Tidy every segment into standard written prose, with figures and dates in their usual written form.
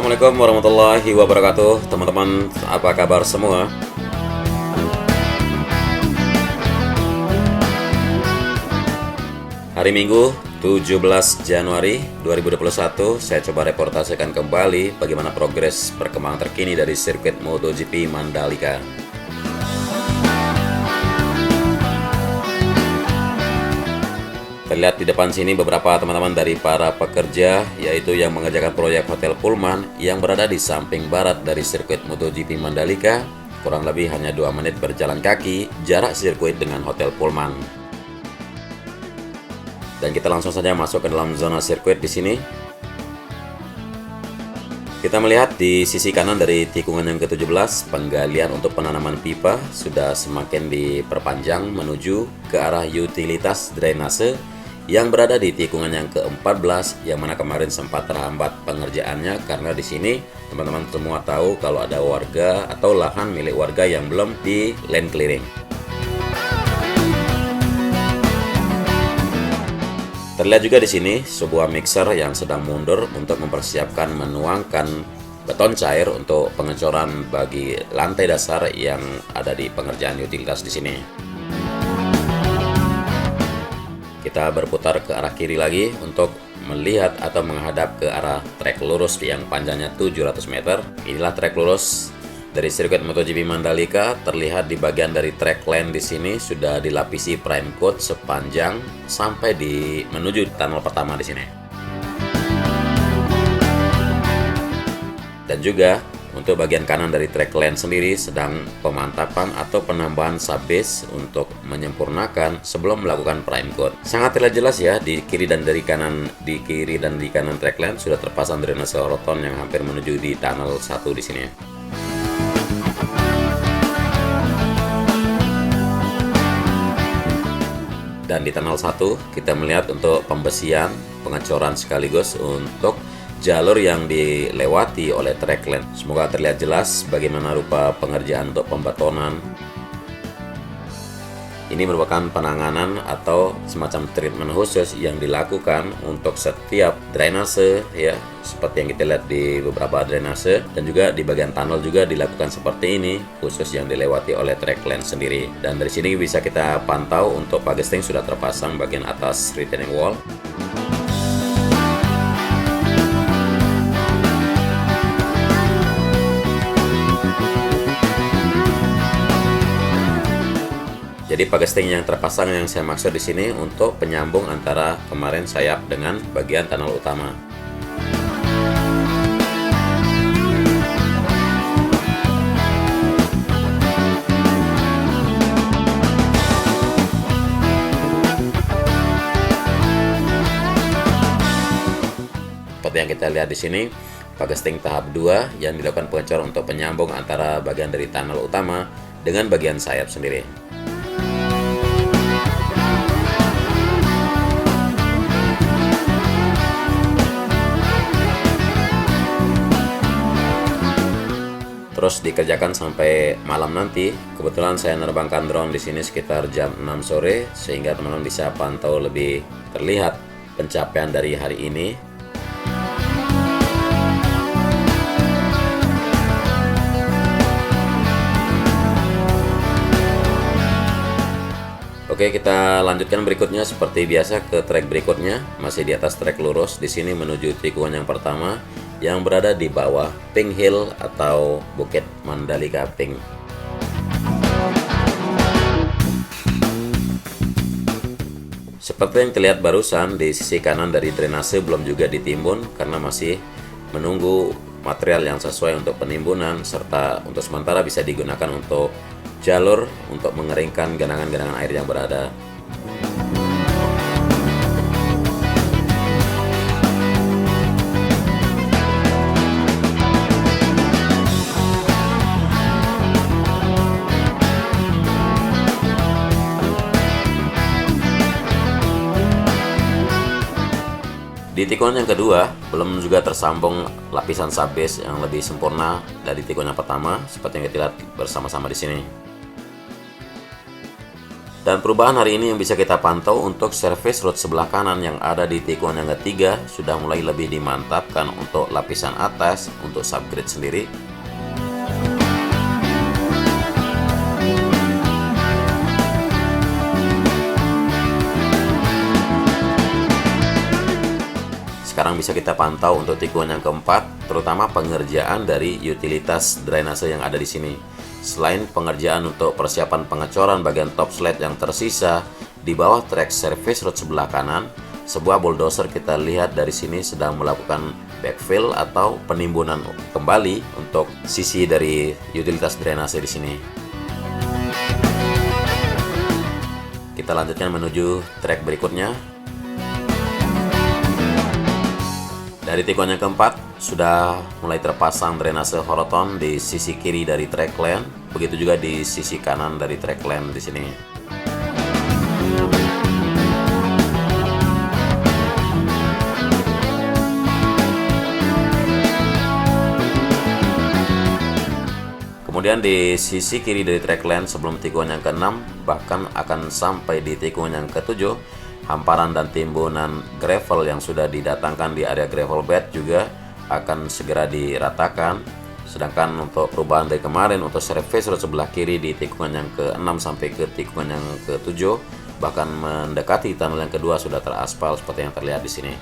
Assalamualaikum warahmatullahi wabarakatuh. Teman-teman, apa kabar semua? Hari Minggu 17 Januari 2021, saya coba reportasekan kembali bagaimana progres perkembangan terkini dari sirkuit MotoGP Mandalika. Terlihat di depan sini beberapa teman-teman dari para pekerja, yaitu yang mengerjakan proyek Hotel Pullman yang berada di samping barat dari sirkuit MotoGP Mandalika. Kurang lebih hanya 2 menit berjalan kaki jarak sirkuit dengan Hotel Pullman. Dan kita langsung saja masuk ke dalam zona sirkuit di sini. Kita melihat di sisi kanan dari tikungan yang ke-17, penggalian untuk penanaman pipa sudah semakin diperpanjang menuju ke arah utilitas drainase yang berada di tikungan yang ke-14, yang mana kemarin sempat terhambat pengerjaannya karena di sini teman-teman semua tahu kalau ada warga atau lahan milik warga yang belum di land clearing. Terlihat juga di sini sebuah mixer yang sedang mundur untuk mempersiapkan menuangkan beton cair untuk pengecoran bagi lantai dasar yang ada di pengerjaan utilitas di sini. Kita berputar ke arah kiri lagi untuk melihat atau menghadap ke arah trek lurus yang panjangnya 700 meter. Inilah trek lurus dari sirkuit MotoGP Mandalika. Terlihat di bagian dari track lane di sini sudah dilapisi prime coat sepanjang sampai di menuju tunnel pertama di sini. Dan juga untuk bagian kanan dari track lane sendiri sedang pemantapan atau penambahan subbase untuk menyempurnakan sebelum melakukan prime coat. Sangat terlihat jelas ya di kiri dan di kanan track lane sudah terpasang drainase roton yang hampir menuju di tunnel 1 di sini. Dan di tunnel 1 kita melihat untuk pembesian, pengecoran sekaligus untuk jalur yang dilewati oleh track lane. Semoga terlihat jelas bagaimana rupa pengerjaan untuk pembetonan. Ini merupakan penanganan atau semacam treatment khusus yang dilakukan untuk setiap drainase ya, seperti yang kita lihat di beberapa drainase, dan juga di bagian tunnel juga dilakukan seperti ini khusus yang dilewati oleh track lane sendiri. Dan dari sini bisa kita pantau untuk pagesting sudah terpasang bagian atas retaining wall. Jadi pagesting yang terpasang yang saya maksud di sini untuk penyambung antara kemarin sayap dengan bagian tunnel utama. Seperti yang kita lihat di sini, pagesting tahap 2 yang dilakukan pengecoran untuk penyambung antara bagian dari tunnel utama dengan bagian sayap sendiri. Terus dikerjakan sampai malam nanti. Kebetulan saya menerbangkan drone di sini sekitar jam 6 sore sehingga teman-teman bisa pantau lebih terlihat pencapaian dari hari ini. Oke, kita lanjutkan berikutnya seperti biasa ke trek berikutnya, masih di atas trek lurus di sini menuju tikungan yang pertama yang berada di bawah Pink Hill atau Bukit Mandalika Pink. Seperti yang terlihat barusan, di sisi kanan dari drainase belum juga ditimbun karena masih menunggu material yang sesuai untuk penimbunan, serta untuk sementara bisa digunakan untuk jalur untuk mengeringkan genangan-genangan air yang berada. Di tikungan yang kedua, belum juga tersambung lapisan subbase yang lebih sempurna dari tikungan yang pertama, seperti yang kita lihat bersama-sama di sini. Dan perubahan hari ini yang bisa kita pantau untuk service road sebelah kanan yang ada di tikungan yang ketiga sudah mulai lebih dimantapkan untuk lapisan atas untuk subgrade sendiri. Sekarang bisa kita pantau untuk tikungan yang keempat, terutama pengerjaan dari utilitas drainase yang ada di sini. Selain pengerjaan untuk persiapan pengecoran bagian top slate yang tersisa di bawah trek service road sebelah kanan, sebuah bulldozer kita lihat dari sini sedang melakukan backfill atau penimbunan kembali untuk sisi dari utilitas drainase di sini. Kita lanjutkan menuju trek berikutnya. Dari tikungan yang keempat, sudah mulai terpasang drainase horoton di sisi kiri dari track lane, begitu juga di sisi kanan dari track lane di sini. Kemudian di sisi kiri dari track lane sebelum tikungan yang ke-6, bahkan akan sampai di tikungan yang ke-7, hamparan dan timbunan gravel yang sudah didatangkan di area gravel bed juga akan segera diratakan. Sedangkan untuk perubahan dari kemarin untuk service road sebelah kiri di tikungan yang ke-6 sampai ke tikungan yang ke-7, bahkan mendekati tunnel yang kedua sudah teraspal seperti yang terlihat di sini.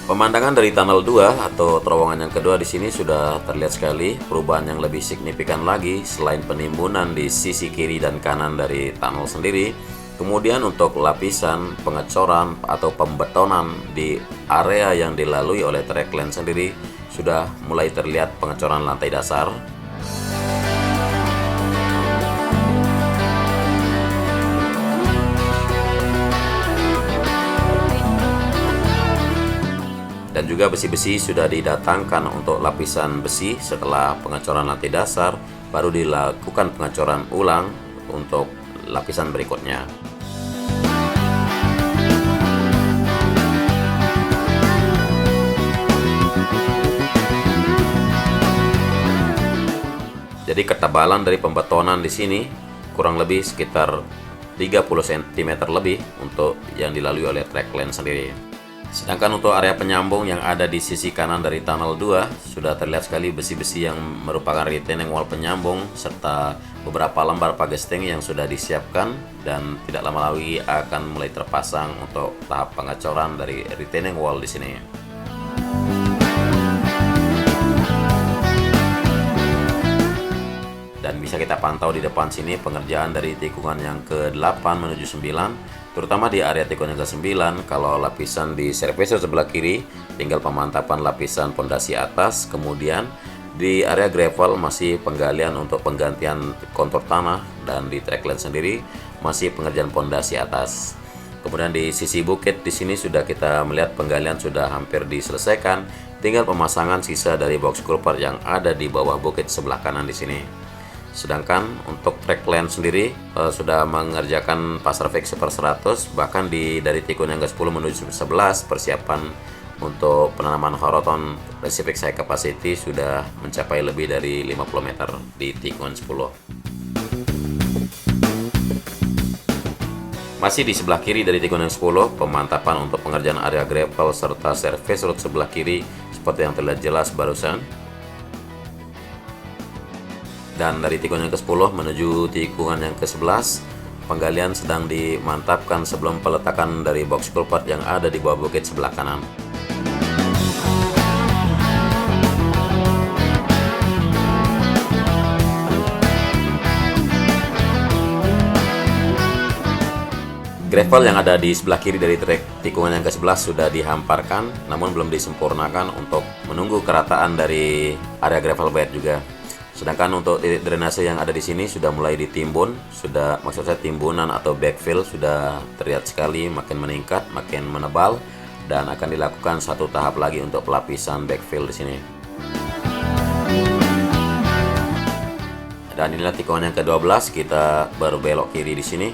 Pemandangan dari tunnel 2 atau terowongan yang kedua di sini sudah terlihat sekali perubahan yang lebih signifikan lagi selain penimbunan di sisi kiri dan kanan dari tunnel sendiri. Kemudian untuk lapisan pengecoran atau pembetonan di area yang dilalui oleh track lane sendiri sudah mulai terlihat pengecoran lantai dasar. Dan juga besi-besi sudah didatangkan untuk lapisan besi setelah pengecoran lantai dasar, baru dilakukan pengecoran ulang untuk lapisan berikutnya. Jadi ketebalan dari pembetonan di sini kurang lebih sekitar 30 cm lebih untuk yang dilalui oleh track lane sendiri. Sedangkan untuk area penyambung yang ada di sisi kanan dari tunnel 2 sudah terlihat sekali besi-besi yang merupakan retaining wall penyambung serta beberapa lembar pagesting yang sudah disiapkan dan tidak lama lagi akan mulai terpasang untuk tahap pengecoran dari retaining wall di sini. Dan bisa kita pantau di depan sini pengerjaan dari tikungan yang ke-8 menuju 9, terutama di area tikungan yang ke-9. Kalau lapisan di service sebelah kiri tinggal pemantapan lapisan pondasi atas, kemudian di area gravel masih penggalian untuk penggantian kontur tanah, dan di track lane sendiri masih pengerjaan pondasi atas. Kemudian di sisi bukit di sini sudah kita melihat penggalian sudah hampir diselesaikan, tinggal pemasangan sisa dari box culvert yang ada di bawah bukit sebelah kanan di sini. Sedangkan untuk track lane sendiri sudah mengerjakan pasar fix per 100, bahkan dari tikungan yang ke-10 menuju 11 persiapan untuk penanaman horoton reciproc high capacity sudah mencapai lebih dari 50 meter di tikungan 10. Masih di sebelah kiri dari tikungan yang 10, pemantapan untuk pengerjaan area gravel serta service road sebelah kiri seperti yang terlihat jelas barusan. Dan dari tikungan yang ke-10 menuju tikungan yang ke-11, penggalian sedang dimantapkan sebelum peletakan dari box culvert yang ada di bawah bukit sebelah kanan. Gravel yang ada di sebelah kiri dari trek tikungan yang ke-11 sudah dihamparkan, namun belum disempurnakan untuk menunggu kerataan dari area gravel bed juga. Sedangkan untuk titik drainase yang ada di sini sudah mulai ditimbun, maksud saya timbunan atau backfill sudah terlihat sekali makin meningkat, makin menebal, dan akan dilakukan satu tahap lagi untuk pelapisan backfill di sini. Dan inilah tikungan yang ke-12, kita berbelok kiri di sini.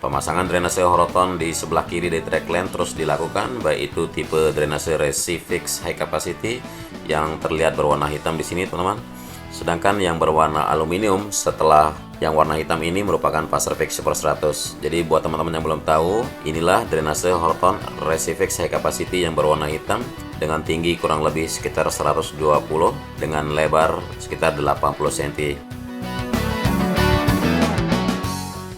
Pemasangan drainase horoton di sebelah kiri dari track line terus dilakukan, baik itu tipe drainase Resifix High Capacity yang terlihat berwarna hitam di sini, teman-teman. Sedangkan yang berwarna aluminium setelah yang warna hitam ini merupakan Pasrefix Super 100. Jadi buat teman-teman yang belum tahu, inilah drainase horoton Resifix High Capacity yang berwarna hitam dengan tinggi kurang lebih sekitar 120 dengan lebar sekitar 80 cm.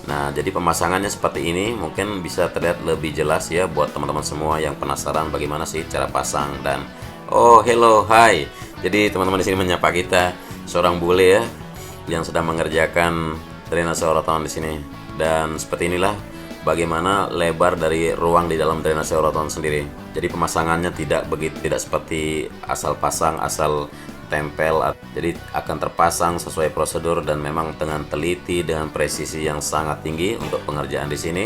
Nah, jadi pemasangannya seperti ini, mungkin bisa terlihat lebih jelas ya buat teman-teman semua yang penasaran bagaimana sih cara pasang. Dan oh, hello, hai. Jadi teman-teman di sini menyapa kita, seorang bule ya yang sedang mengerjakan drainase horoton di sini. Dan seperti inilah bagaimana lebar dari ruang di dalam drainase horoton sendiri. Jadi pemasangannya tidak seperti asal pasang, asal tempel. Jadi akan terpasang sesuai prosedur dan memang dengan teliti, dengan presisi yang sangat tinggi untuk pengerjaan di sini.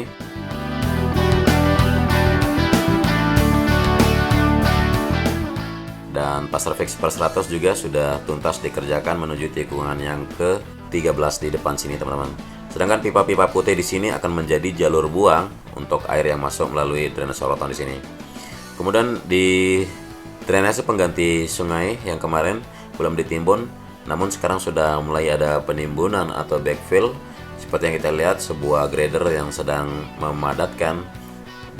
Dan Pasrefix Super 100 juga sudah tuntas dikerjakan menuju tikungan yang ke-13 di depan sini, teman-teman. Sedangkan pipa-pipa putih di sini akan menjadi jalur buang untuk air yang masuk melalui drainase horoton di sini. Kemudian di drainase pengganti sungai yang kemarin belum ditimbun, namun sekarang sudah mulai ada penimbunan atau backfill. Seperti yang kita lihat, sebuah grader yang sedang memadatkan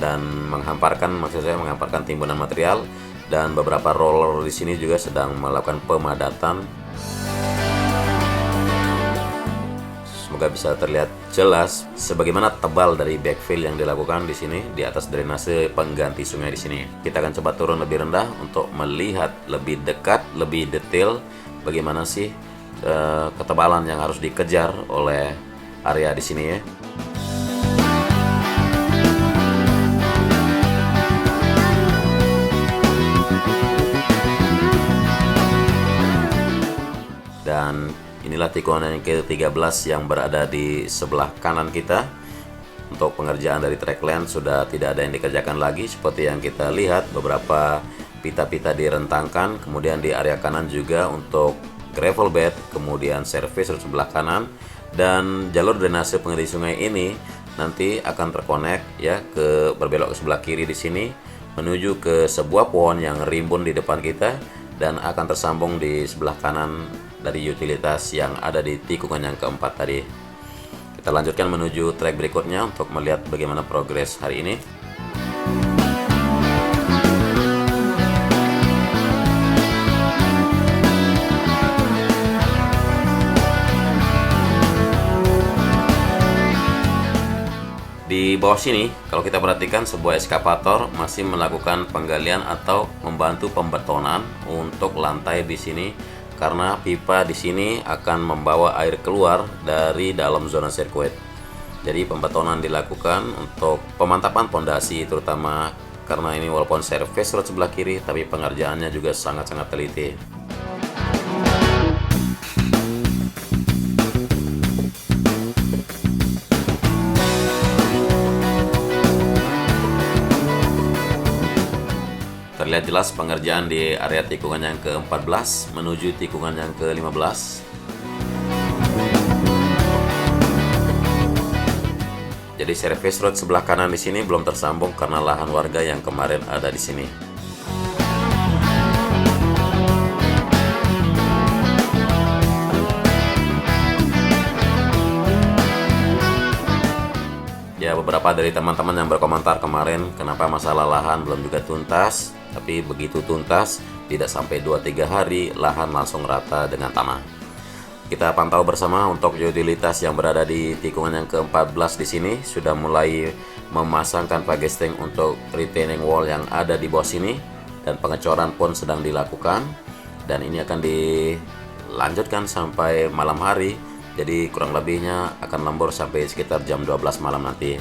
dan menghamparkan timbunan material, dan beberapa roller di sini juga sedang melakukan pemadatan. Semoga bisa terlihat jelas sebagaimana tebal dari backfill yang dilakukan di sini di atas drainase pengganti sungai di sini. Kita akan coba turun lebih rendah untuk melihat lebih dekat, lebih detail bagaimana sih ketebalan yang harus dikejar oleh area di sini ya. Dan inilah tikungan yang ke-13 yang berada di sebelah kanan kita. Untuk pengerjaan dari track line sudah tidak ada yang dikerjakan lagi. Seperti yang kita lihat, beberapa pita-pita direntangkan. Kemudian di area kanan juga untuk gravel bed, kemudian service di sebelah kanan. Dan jalur drainase pengganti sungai ini nanti akan terkonek ya berbelok ke sebelah kiri di sini menuju ke sebuah pohon yang rimbun di depan kita dan akan tersambung di sebelah kanan dari utilitas yang ada di tikungan yang keempat tadi. Kita lanjutkan menuju trek berikutnya untuk melihat bagaimana progres hari ini. Di bawah sini, kalau kita perhatikan, sebuah eskavator masih melakukan penggalian atau membantu pembetonan untuk lantai di sini. Karena pipa di sini akan membawa air keluar dari dalam zona sirkuit. Jadi pembetonan dilakukan untuk pemantapan pondasi, terutama karena ini walaupun service road sebelah kiri, tapi pengerjaannya juga sangat-sangat teliti. Terlihat jelas pengerjaan di area tikungan yang ke-14 menuju tikungan yang ke-15. Jadi service road sebelah kanan di sini belum tersambung karena lahan warga yang kemarin ada di sini. Ya, beberapa dari teman-teman yang berkomentar kemarin kenapa masalah lahan belum juga tuntas, tapi begitu tuntas tidak sampai 2-3 hari lahan langsung rata dengan tanah. Kita pantau bersama untuk utilitas yang berada di tikungan yang ke-14 di sini sudah mulai memasangkan pagesting untuk retaining wall yang ada di bawah sini, dan pengecoran pun sedang dilakukan, dan ini akan dilanjutkan sampai malam hari. Jadi kurang lebihnya akan lembur sampai sekitar jam 12 malam nanti.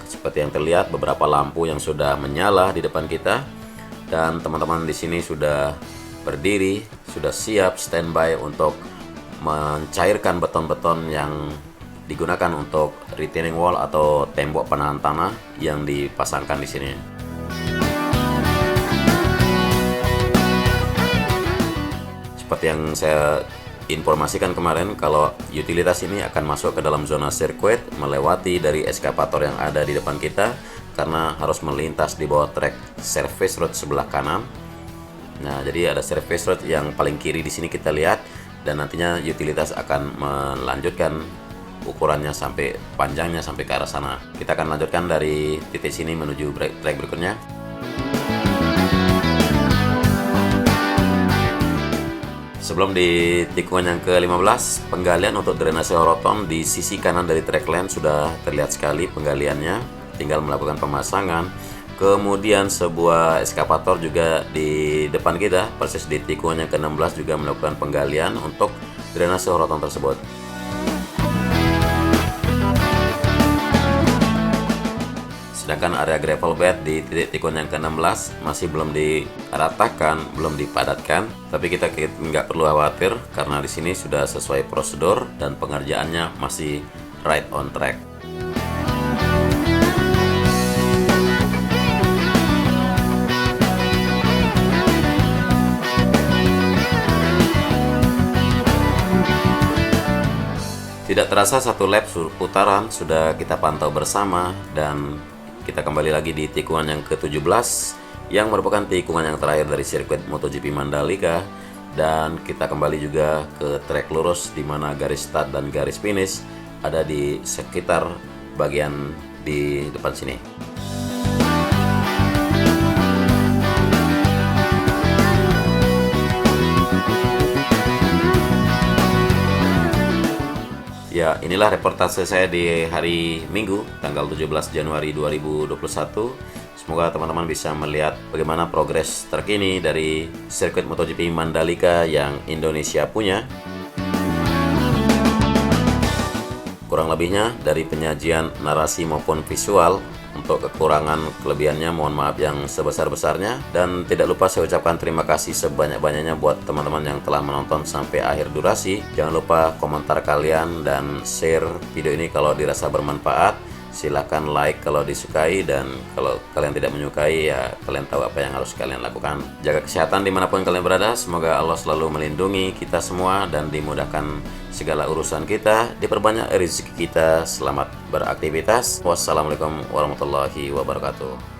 Seperti yang terlihat, beberapa lampu yang sudah menyala di depan kita, dan teman-teman di sini sudah berdiri, sudah siap standby untuk mencairkan beton-beton yang digunakan untuk retaining wall atau tembok penahan tanah yang dipasangkan di sini. Seperti yang saya informasikan kemarin kalau utilitas ini akan masuk ke dalam zona sirkuit melewati dari eskavator yang ada di depan kita karena harus melintas di bawah trek service road sebelah kanan. Nah, jadi ada service road yang paling kiri di sini kita lihat, dan nantinya utilitas akan melanjutkan ukurannya sampai panjangnya sampai ke arah sana. Kita akan lanjutkan dari titik sini menuju trek berikutnya. Sebelum di tikungan yang ke-15, penggalian untuk drainase horoton di sisi kanan dari track line sudah terlihat sekali penggaliannya, tinggal melakukan pemasangan. Kemudian sebuah eskavator juga di depan kita, persis di tikungan yang ke-16 juga melakukan penggalian untuk drainase horoton tersebut. Sedangkan area gravel bed di titik tikungan yang ke-16 masih belum diratakan, belum dipadatkan. Tapi kita nggak perlu khawatir karena di sini sudah sesuai prosedur dan pengerjaannya masih right on track. Tidak terasa satu lap putaran sudah kita pantau bersama, dan kita kembali lagi di tikungan yang ke-17 yang merupakan tikungan yang terakhir dari sirkuit MotoGP Mandalika, dan kita kembali juga ke trek lurus di mana garis start dan garis finish ada di sekitar bagian di depan sini. Ya, inilah reportase saya di hari Minggu, tanggal 17 Januari 2021. Semoga teman-teman bisa melihat bagaimana progres terkini dari sirkuit MotoGP Mandalika yang Indonesia punya. Kurang lebihnya dari penyajian narasi maupun visual, untuk kekurangan kelebihannya mohon maaf yang sebesar-besarnya, dan tidak lupa saya ucapkan terima kasih sebanyak-banyaknya buat teman-teman yang telah menonton sampai akhir durasi. Jangan lupa komentar kalian dan share video ini kalau dirasa bermanfaat. Silahkan like kalau disukai, dan kalau kalian tidak menyukai ya kalian tahu apa yang harus kalian lakukan. Jaga kesehatan dimanapun kalian berada. Semoga Allah selalu melindungi kita semua dan dimudahkan segala urusan kita, diperbanyak rezeki kita. Selamat beraktivitas. Wassalamualaikum warahmatullahi wabarakatuh.